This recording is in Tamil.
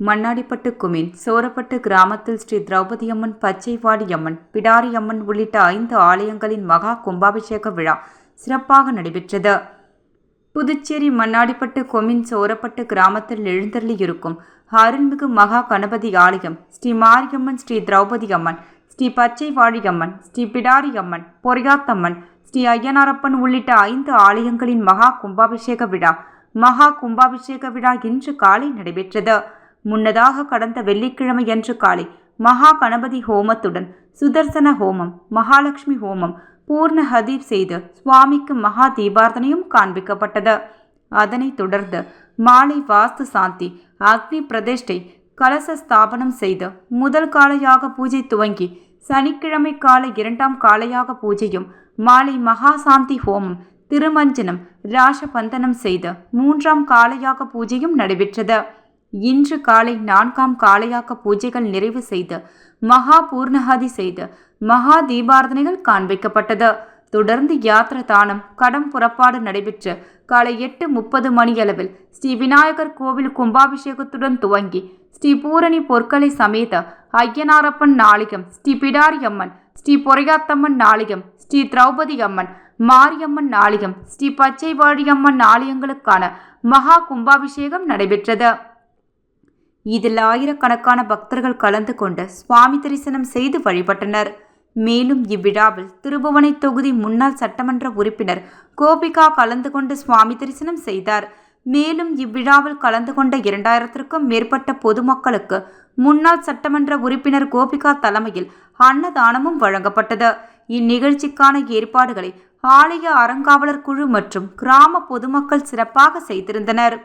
மண்ணாடிப்பட்டு குமின் சோரப்பட்டு கிராமத்தில் ஸ்ரீ திரௌபதி அம்மன், பச்சைவாடி அம்மன், பிடாரி அம்மன் உள்ளிட்ட 5 ஆலயங்களின் மகா கும்பாபிஷேக விழா சிறப்பாக நடைபெற்றது. புதுச்சேரி மண்ணாடிப்பட்டு கொமின் சோரப்பட்டு கிராமத்தில் எழுந்தருளியிருக்கும் அருள்மிகு மகா கணபதி ஆலயம் ஸ்ரீ மாரியம்மன், ஸ்ரீ திரௌபதி அம்மன், ஸ்ரீ பச்சைவாடி அம்மன், ஸ்ரீ பிடாரி அம்மன், பொறையாத்தம்மன், ஸ்ரீ ஐயனாரப்பன் உள்ளிட்ட 5 ஆலயங்களின் மகா கும்பாபிஷேக விழா இன்று காலை நடைபெற்றது. முன்னதாக கடந்த வெள்ளிக்கிழமையன்று காலை மகா கணபதி ஹோமத்துடன் சுதர்சன ஹோமம், மகாலட்சுமி ஹோமம், பூர்ண ஹதீப் செய்து சுவாமிக்கு மகா தீபார்த்தனையும் காண்பிக்கப்பட்டது. அதனைத் தொடர்ந்து மாலை வாஸ்து சாந்தி, அக்னி பிரதிஷ்டை, கலச ஸ்தாபனம் செய்து முதல் காலையாக பூஜை துவங்கி சனிக்கிழமை காலை 2ஆம் காலையாக பூஜையும், மாலை மகா சாந்தி ஹோமம், திருமஞ்சனம், ராசபந்தனம் செய்து 3ஆம் காலையாக பூஜையும் நடைபெற்றது. இன்று காலை 4ஆம் காலையாக பூஜைகள் நிறைவு செய்து மகா பூர்ணஹாதி செய்து மகா தீபார்த்தனைகள் காண்பிக்கப்பட்டது. தொடர்ந்து யாத்திரை தானம், கடம் புறப்பாடு நடைபெற்று காலை 8:30 மணியளவில் ஸ்ரீ விநாயகர் கோவில் கும்பாபிஷேகத்துடன் துவங்கி ஸ்ரீ பூரணி பொற்களை சமேத ஐயனாரப்பன் ஆலயம், ஸ்ரீ பிடாரி அம்மன், ஸ்ரீ பொறையாத்தம்மன் ஆலயம், ஸ்ரீ திரௌபதி அம்மன், மாரியம்மன் ஆலயம், ஸ்ரீ பச்சைவாடி அம்மன் ஆலயங்களுக்கான மகா கும்பாபிஷேகம் நடைபெற்றது. இதில் ஆயிரக்கணக்கான பக்தர்கள் கலந்து கொண்டு சுவாமி தரிசனம் செய்து வழிபட்டனர். மேலும் இவ்விழாவில் திருபுவனை தொகுதி முன்னாள் சட்டமன்ற உறுப்பினர் கோபிகா கலந்து கொண்டு சுவாமி தரிசனம் செய்தார். மேலும் இவ்விழாவில் கலந்து கொண்ட 2000க்கும் மேற்பட்ட பொதுமக்களுக்கு முன்னாள் சட்டமன்ற உறுப்பினர் கோபிகா தலைமையில் அன்னதானமும் வழங்கப்பட்டது. இந்நிகழ்ச்சிக்கான ஏற்பாடுகளை ஆலய அறங்காவலர் குழு மற்றும் கிராம பொதுமக்கள் சிறப்பாக செய்திருந்தனர்.